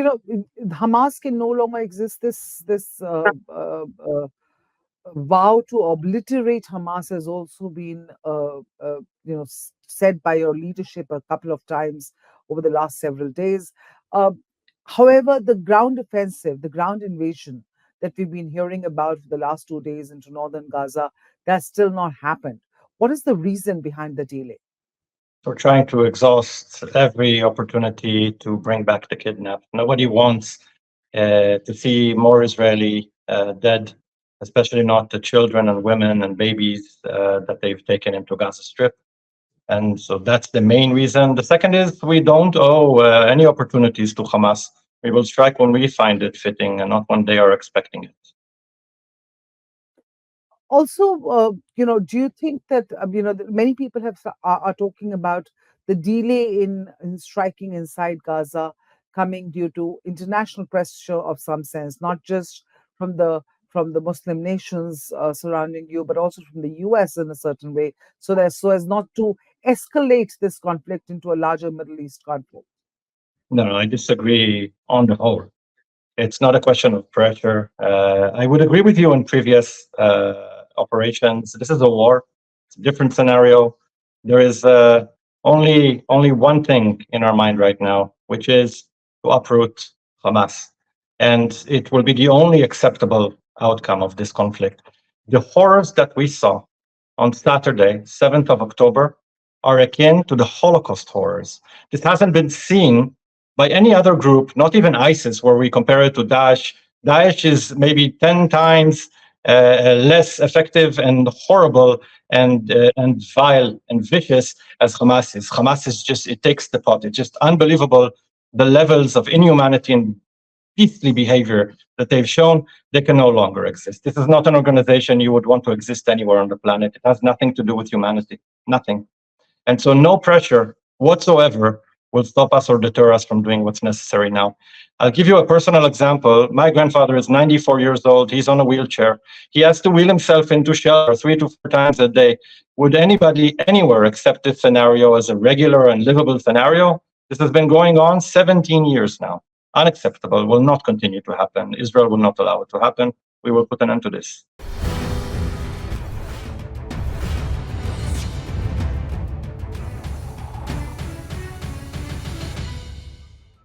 Hamas can no longer exist. This vow to obliterate Hamas has also been, said by your leadership a couple of times over the last several days. Uh, However, the ground offensive, the ground invasion that we've been hearing about for the last 2 days into northern Gaza, that's still not happened. What is the reason behind the delay? We're trying to exhaust every opportunity to bring back the kidnapped. Nobody wants to see more Israeli dead, especially not the children and women and babies that they've taken into Gaza Strip. And so that's the main reason. The second is we don't owe any opportunities to Hamas. We will strike when we find it fitting and not when they are expecting it. Also, do you think that many people are talking about the delay in striking inside Gaza coming due to international pressure of some sense, not just from the Muslim nations surrounding you, but also from the US in a certain way, so as not to escalate this conflict into a larger Middle East conflict? No, I disagree on the whole. It's not a question of pressure. I would agree with you on previous operations. This is a war. It's a different scenario. There is only one thing in our mind right now, which is to uproot Hamas. And it will be the only acceptable outcome of this conflict. The horrors that we saw on Saturday, 7th of October, are akin to the Holocaust horrors. This hasn't been seen by any other group, not even ISIS, where we compare it to Daesh. Daesh is maybe 10 times less effective and horrible and vile and vicious as Hamas is. Hamas is just, it takes the pot. It's just unbelievable the levels of inhumanity and beastly behavior that they've shown. They can no longer exist. This is not an organization you would want to exist anywhere on the planet. It has nothing to do with humanity, nothing. And so no pressure whatsoever will stop us or deter us from doing what's necessary now. I'll give you a personal example. My grandfather is 94 years old. He's on a wheelchair. He has to wheel himself into shelter 3 to 4 times a day. Would anybody anywhere accept this scenario as a regular and livable scenario? This has been going on 17 years now. Unacceptable, will not continue to happen. Israel will not allow it to happen. We will put an end to this.